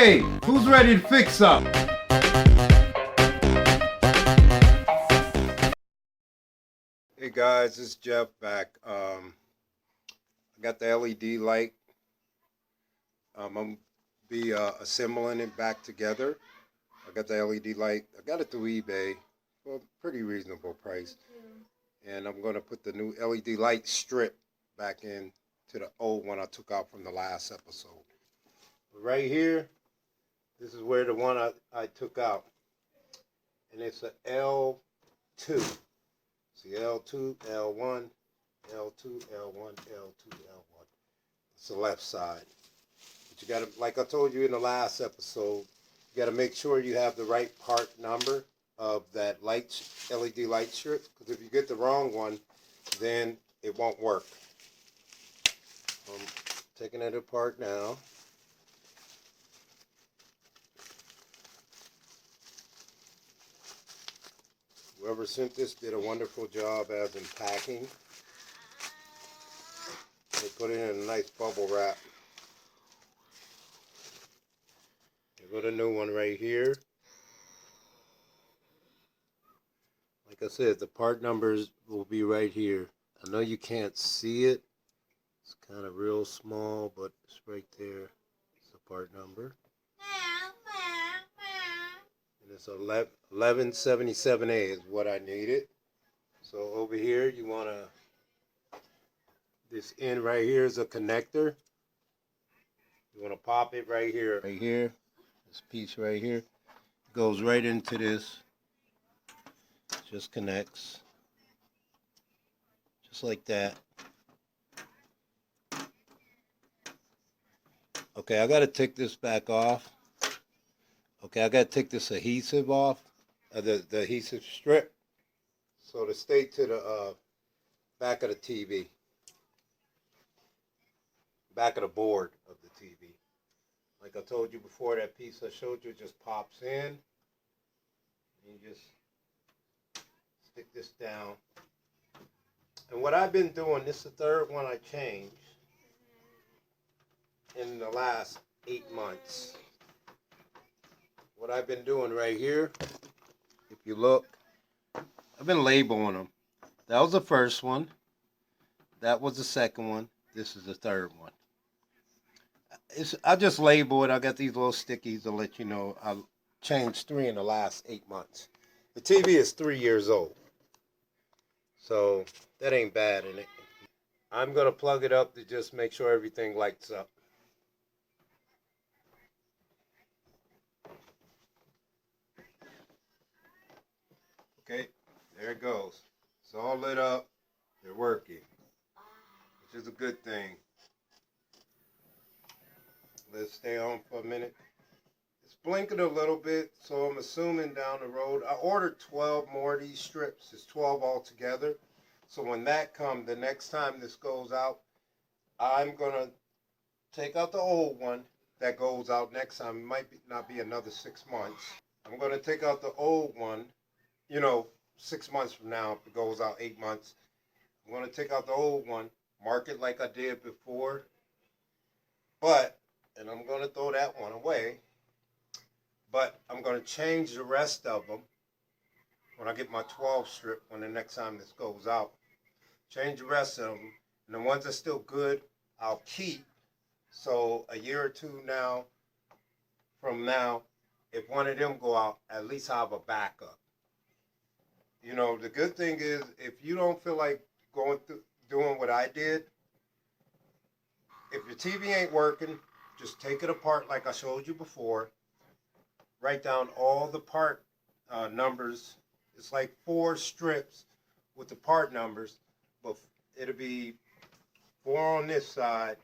Hey, who's ready to fix up? Hey guys, this is Jeff back. I got the LED light. I'm gonna be assembling it back together. I got the LED light. I got it through eBay for a pretty reasonable price. And I'm gonna put the new LED light strip back in to the old one I took out from the last episode. Right here, this is where the one I took out. And it's a L2. See, L2, L1, L2, L1, L2, L1. It's the left side. But you gotta, like I told you in the last episode, you gotta make sure you have the right part number of that light, LED light strip. Because if you get the wrong one, then it won't work. I'm taking it apart now. Whoever sent this did a wonderful job as in packing. They put it in a nice bubble wrap. Here go the new one right here. Like I said, the part numbers will be right here. I know you can't see it. It's kind of real small, but it's right there. It's the part number. And it's 1177A is what I needed. So over here, you want to, this end right here is a connector. You want to pop it right here. Right here, this piece right here, goes right into this. Just connects. Just like that. Okay, I got to take this back off. Okay, I got to take this adhesive off, the adhesive strip, so to stay to the back of the TV, back of the board of the TV. Like I told you before, that piece I showed you just pops in. You just stick this down. And what I've been doing, this is the third one I changed in the last 8 months. What I've been doing right here, if you look, I've been labeling them. That was the first one. That was the second one. This is the third one. I just label it. I got these little stickies to let you know I changed 3 in the last 8 months. The TV is 3 years old. So that ain't bad in it. I'm going to plug it up to just make sure everything lights up. Okay, there it goes. It's all lit up. They're working, which is a good thing. Let's stay on for a minute. It's blinking a little bit, so I'm assuming down the road. I ordered 12 more of these strips. It's 12 altogether. So when that comes, the next time this goes out, I'm going to take out the old one that goes out next time. It might not be another 6 months. I'm going to take out the old one. You know, 6 months from now, if it goes out 8 months, I'm going to take out the old one, mark it like I did before, and I'm going to throw that one away, but I'm going to change the rest of them when I get my 12 strip, when the next time this goes out. Change the rest of them, and the ones that's still good, I'll keep, so a year or two from now, if one of them go out, at least I'll have a backup. You know, the good thing is, if you don't feel like going through doing what I did, if your TV ain't working, just take it apart like I showed you before. Write down all the part numbers. It's like 4 strips with the part numbers, but it'll be 4 on this side,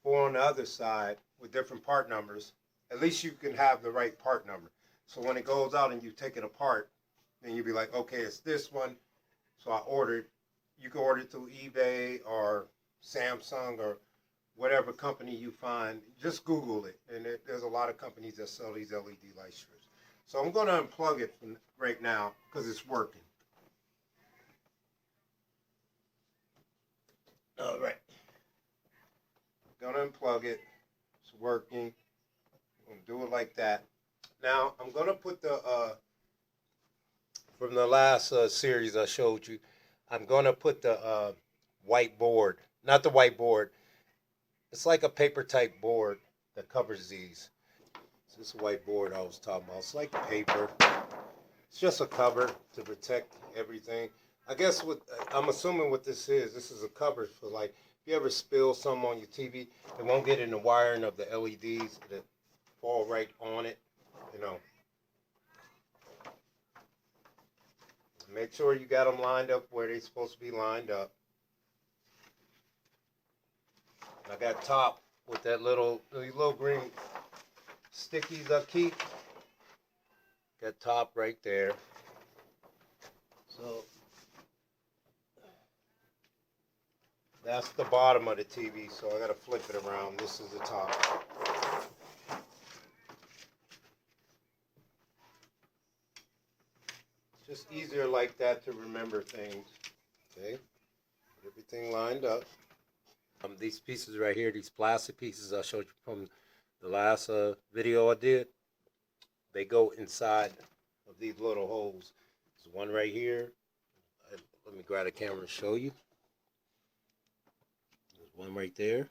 4 on the other side with different part numbers. At least you can have the right part number. So when it goes out and you take it apart, then you'll be like, okay, it's this one. So I ordered. You can order it through eBay or Samsung or whatever company you find. Just Google it. And there's a lot of companies that sell these LED light strips. So I'm going to unplug it from right now because it's working. All right. Going to unplug it. It's working. I'm going to do it like that. Now I'm gonna put the from the last series I showed you. I'm gonna put the white board, not the white board. It's like a paper type board that covers these. So this white board I was talking about. It's like paper. It's just a cover to protect everything. I guess what I'm assuming what this is a cover for, like, if you ever spill some on your TV, it won't get in the wiring of the LEDs. It'll fall right on it, you know. Make sure you got them lined up where they're supposed to be lined up. I got top with that these little green stickies I keep. Got top right there. So that's the bottom of the TV, so I gotta flip it around. This is the top. It's just easier like that to remember things. Okay, get everything lined up. These pieces right here, these plastic pieces I showed you from the last video I did, they go inside of these little holes. There's one right here. Let me grab the camera and show you. There's one right there.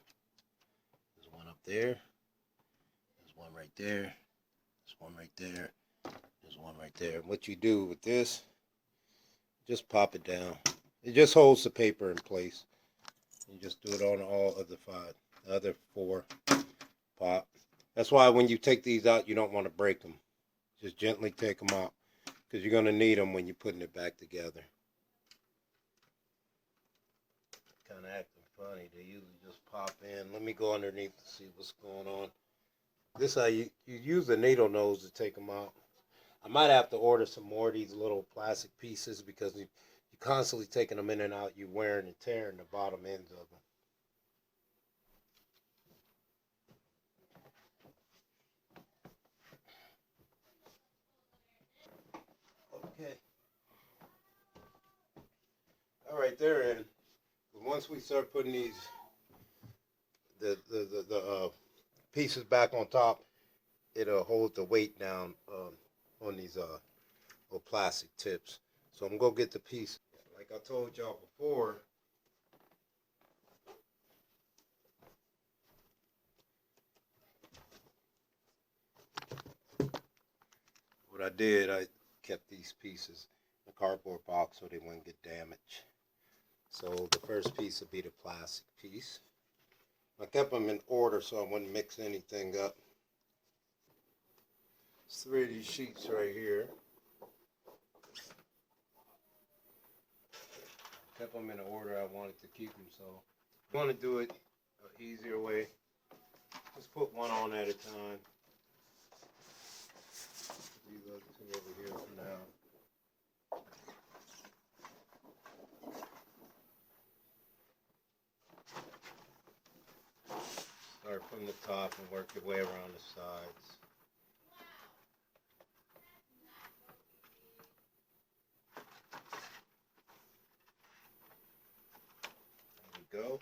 There's one up there. There's one right there. There's one right there. There's one right there. And what you do with this, just pop it down. It just holds the paper in place. You just do it on all of the other four. Pop. That's why when you take these out, you don't want to break them. Just gently take them out, because you're going to need them when you're putting it back together. Kind of acting funny. They usually just pop in. Let me go underneath to see what's going on. This how you use the needle nose to take them out. I might have to order some more of these little plastic pieces, because you're constantly taking them in and out. You're wearing and tearing the bottom ends of them. Okay. All right, they're in. But once we start putting these the pieces back on top, it'll hold the weight down on these little plastic tips. So I'm gonna get the piece. Like I told y'all before, what I did, I kept these pieces in a cardboard box so they wouldn't get damaged. So the first piece would be the plastic piece. I kept them in order so I wouldn't mix anything up. It's 3 of these sheets right here. Kept them in the order I wanted to keep them, so if you want to do it an easier way, just put one on at a time. These other two over here for now. Start from the top and work your way around the sides. There we go.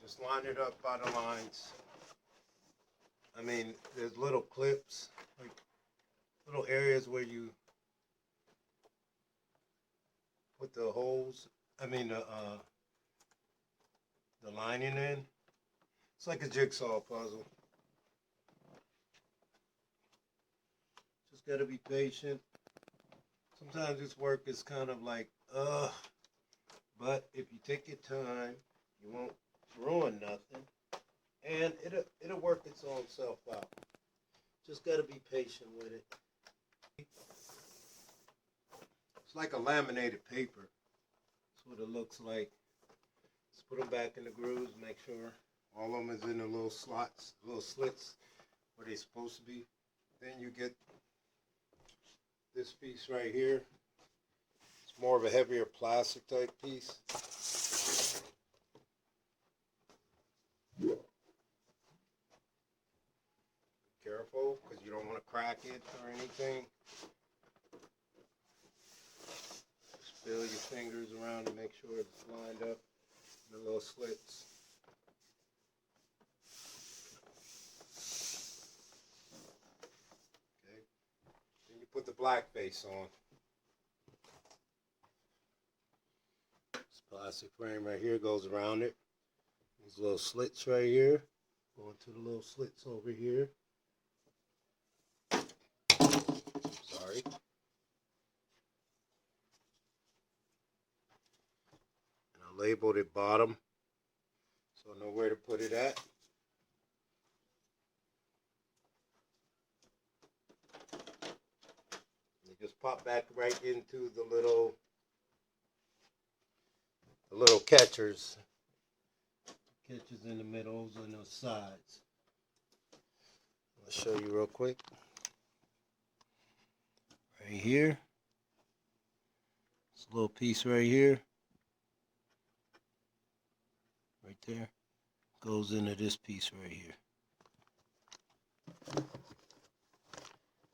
Just line it up by the lines. I mean, there's little clips, like little areas where you put the holes. I mean, the lining in. It's like a jigsaw puzzle. Just gotta be patient. Sometimes this work is kind of like, but if you take your time, you won't ruin nothing, and it'll work its own self out. Just gotta be patient with it. It's like a laminated paper. That's what it looks like. Just put them back in the grooves, make sure all of them is in the little slots, little slits where they're supposed to be. Then you get this piece right here. It's more of a heavier plastic type piece. don't want to crack it or anything. Just feel your fingers around to make sure it's lined up in the little slits. Okay. Then you put the black face on. This plastic frame right here goes around it. These little slits right here. Going to the little slits over here. Sorry. And I labeled it bottom, so I know where to put it at. And you just pop back right into the little catchers. Catches in the middles and the sides. I'll show you real quick. Right here. This little piece right here. Right there. Goes into this piece right here.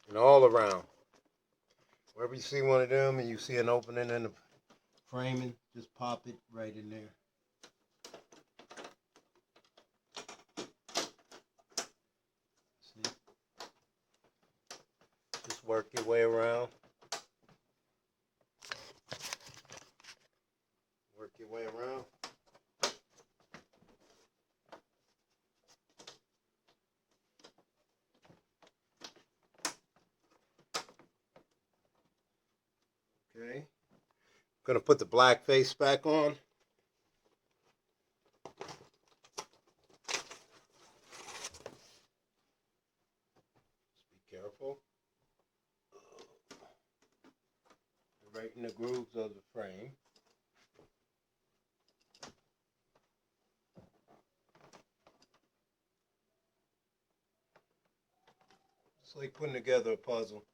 And all around. Wherever you see one of them and you see an opening in the framing, just pop it right in there. Just work your way around. Work your way around. Okay. I'm going to put the black face back on. Just be careful. Right in the grooves of the frame. It's like putting together a puzzle.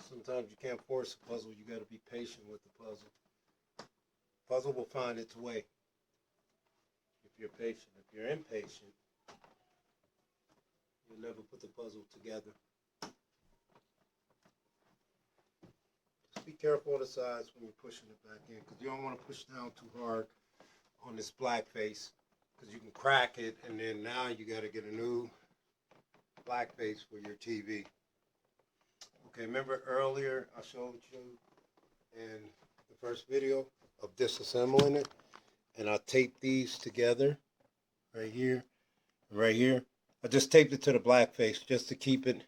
Sometimes you can't force a puzzle. You got to be patient with the puzzle. Puzzle will find its way if you're patient. If you're impatient, you'll never put the puzzle together. Just be careful of the sides when you're pushing it back in, because you don't want to push down too hard on this black face, because you can crack it, and then now you got to get a new black face for your TV. Okay, remember earlier I showed you in the first video of disassembling it, and I taped these together right here, right here. I just taped it to the black face just to keep it,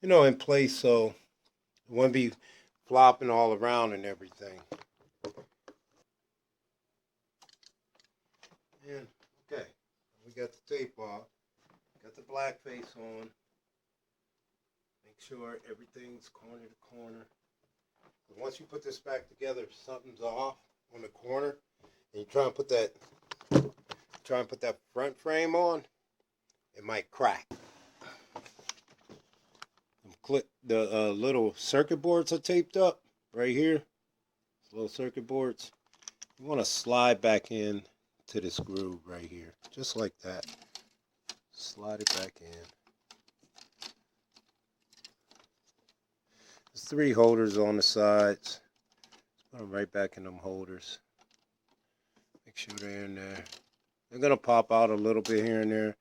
you know, in place so it wouldn't be flopping all around and everything. And okay, we got the tape off, got the black face on. Make sure everything's corner to corner. And once you put this back together, if something's off on the corner, and you try and put that front frame on, it might crack. The little circuit boards are taped up right here. Little circuit boards. You want to slide back in to this groove right here, just like that. Slide it back in. There's 3 holders on the sides. Put them right back in them holders. Make sure they're in there. They're going to pop out a little bit here and there.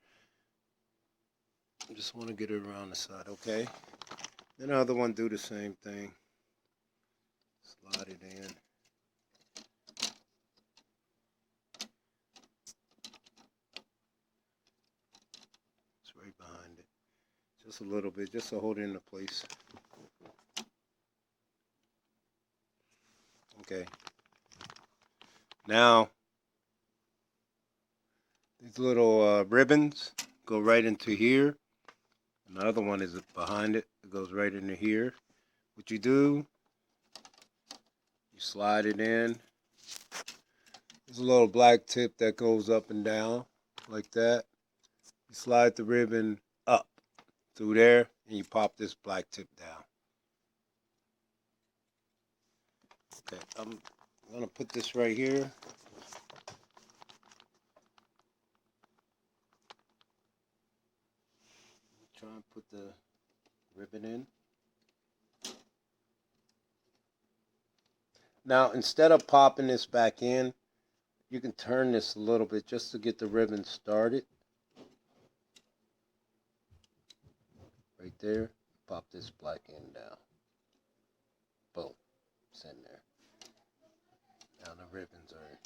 I just want to get it around the side, okay? Then the other one, do the same thing. Slide it in. It's right behind it. Just a little bit, just to hold it into place. Okay. Now, these little ribbons go right into here. Another one is behind it. It goes right into here. What you do, you slide it in. There's a little black tip that goes up and down like that. You slide the ribbon up through there and you pop this black tip down. Okay, I'm going to put this right here. Trying Now put the ribbon in. Now instead of popping this back in, you can turn this a little bit just to get the ribbon started. Right there. Pop this black end down. Boom. It's in there. Now the ribbons are in.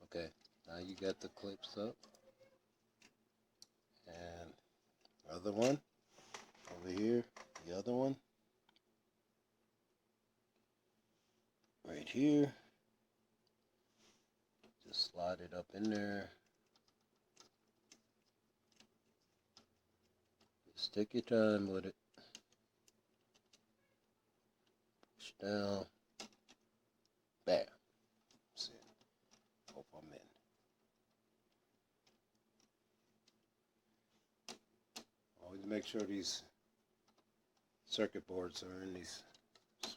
Okay. Now you got the clips up. And other one. Over here. The other one. Right here. Just slide it up in there. Just take your time with it. Push down. Bam. That's it. Hope I'm in. Always make sure these circuit boards are in, these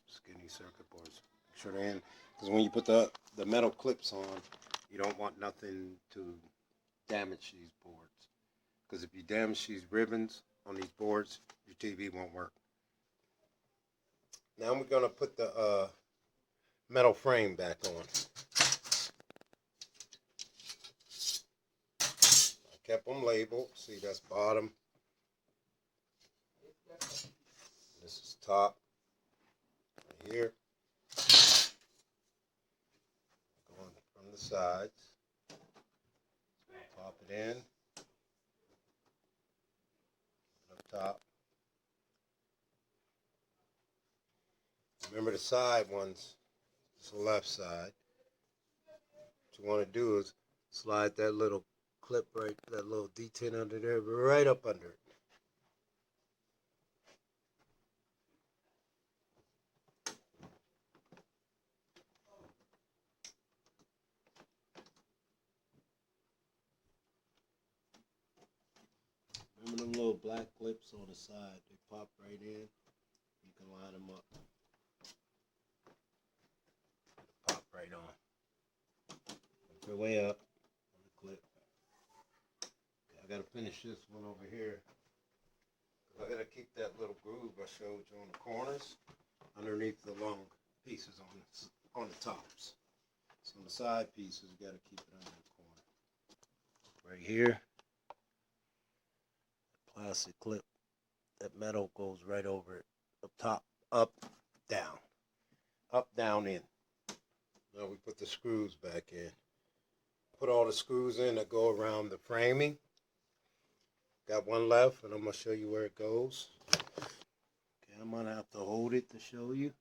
skinny circuit boards. Make sure they're in. Because when you put the metal clips on, you don't want nothing to damage these boards. Because if you damage these ribbons on these boards, your TV won't work. Now we're going to put the metal frame back on. I kept them labeled. See, that's bottom. This is top. Right here. Going from the sides. Pop it in. Up top. Remember the side ones. It's the left side. What you want to do is slide that little clip right, that little detent under there, right up under it. Remember them little black clips on the side? They pop right in. You can line them up. Pop right on. Work your way up on the clip. Okay, I gotta finish this one over here. I gotta keep that little groove I showed you on the corners underneath the long pieces on the tops. So on the side pieces, you gotta keep it under the corner. Right here. Plastic clip, that metal goes right over it, up top, up, down, in. Now we put the screws back in. Put all the screws in that go around the framing. Got one left, and I'm going to show you where it goes. Okay, I'm going to have to hold it to show you.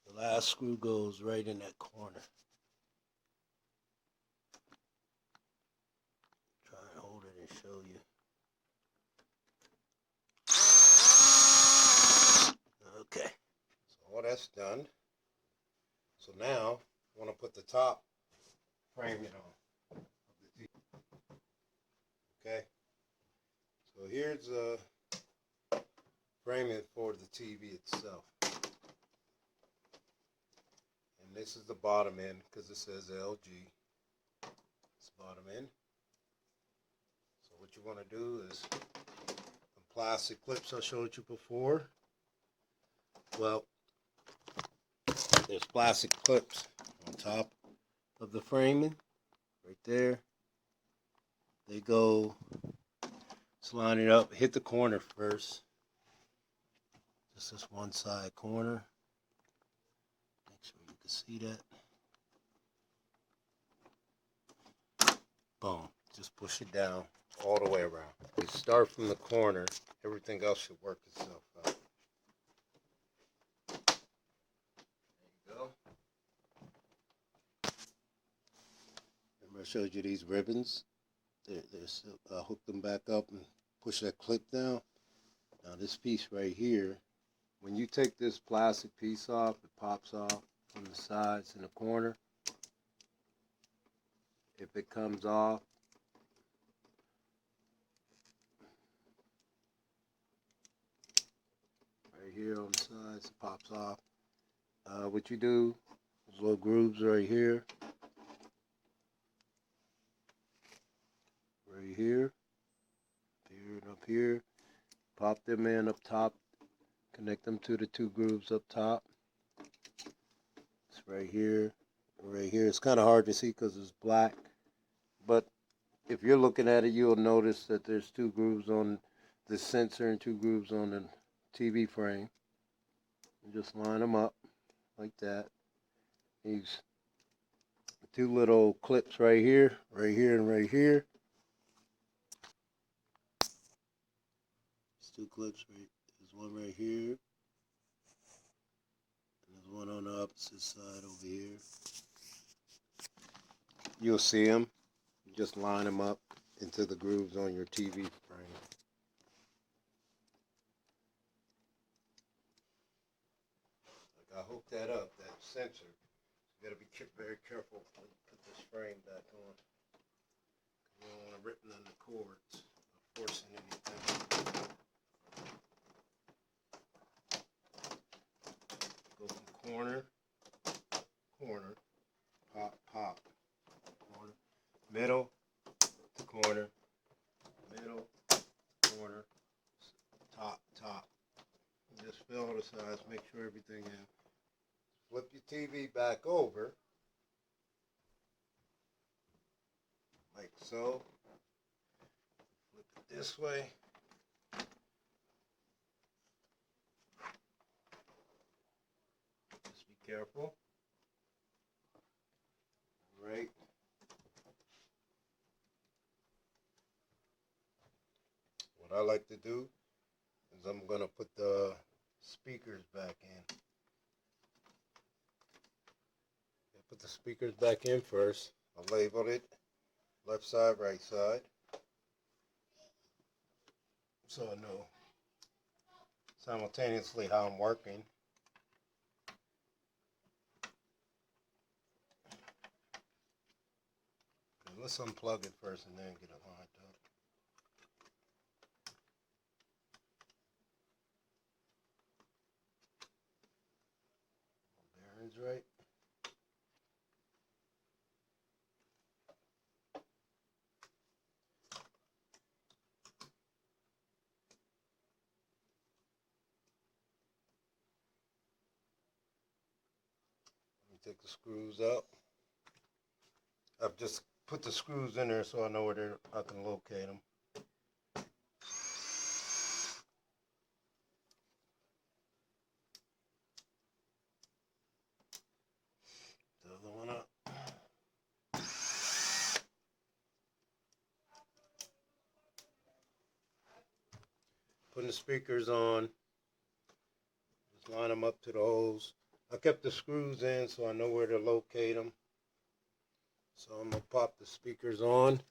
The last screw goes right in that corner. Show you. Okay, so all that's done. So now I want to put the top framing on. Okay, so here's the framing for the TV itself, and this is the bottom end because it says LG. It's bottom end. What you want to do is the plastic clips I showed you before. Well, there's plastic clips on top of the framing right there. They go, just line it up, hit the corner first. Just this one side corner. Make sure you can see that. Boom. Just push it down all the way around. You start from the corner, everything else should work itself out. There you go. Remember I showed you these ribbons? Hook them back up and push that clip down. Now this piece right here, when you take this plastic piece off, it pops off from the sides in the corner. If it comes off, here on the sides, it pops off. What you do, those little grooves right here, right here, and up here. Pop them in up top. Connect them to the two grooves up top. It's right here, right here. It's kind of hard to see because it's black, but if you're looking at it, you'll notice that there's two grooves on the sensor and two grooves on the TV frame. And just line them up like that. These two little clips right here, and right here. There's two clips right. There's one right here, and there's one on the opposite side over here. You'll see them. Just line them up into the grooves on your TV frame. Like I hooked that up, that sensor. You gotta be very careful when you put this frame back on. You don't want to rip none of the cords or forcing anything. Go from corner, corner, pop, pop, corner, middle to corner, middle, corner, top, top. And just fill the sides, make sure everything in. Flip your TV back over, like so. Flip it this way. Just be careful. Right. What I like to do is I'm going to put the speakers back in. Put the speakers back in first. I labeled it left side, right side, so I know simultaneously how I'm working. Let's unplug it first and then get it lined up. Bearings right. Take the screws out. I've just put the screws in there so I know where I can locate them. The other one up. Putting the speakers on. Just line them up to the holes. I kept the screws in so I know where to locate them. So I'm going to pop the speakers on.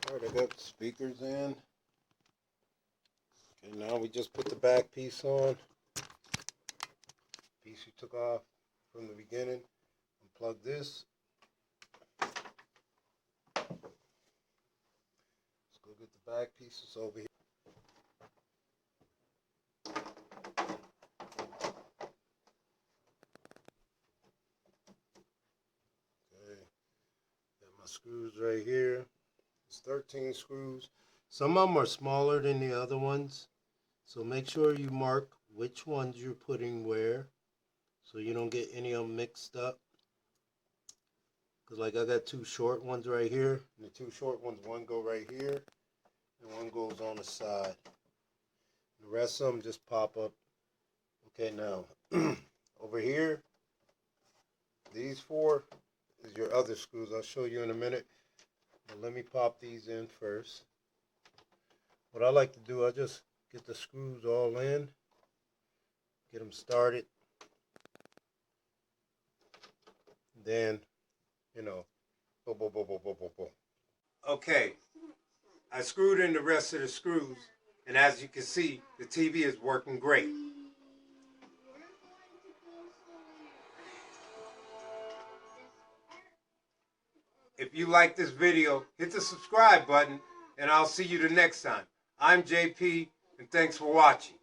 Alright, I got the speakers in. Okay, now we just put the back piece on. Piece you took off from the beginning. Unplug this. Let's go get the back pieces over here. Okay, got my screws right here. It's 13 screws. Some of them are smaller than the other ones, so make sure you mark which ones you're putting where, so you don't get any of them mixed up. Because like I got two short ones right here, and the two short ones, one go right here, and one goes on the side. The rest of them just pop up. Okay, now, over here, these four is your other screws. I'll show you in a minute. But let me pop these in first. What I like to do, I just get the screws all in, get them started, then, you know, boom, boom, boom, boom, boom, boom, boom. Okay, I screwed in the rest of the screws, and as you can see, the TV is working great. If you like this video, hit the subscribe button, and I'll see you the next time. I'm JP, and thanks for watching.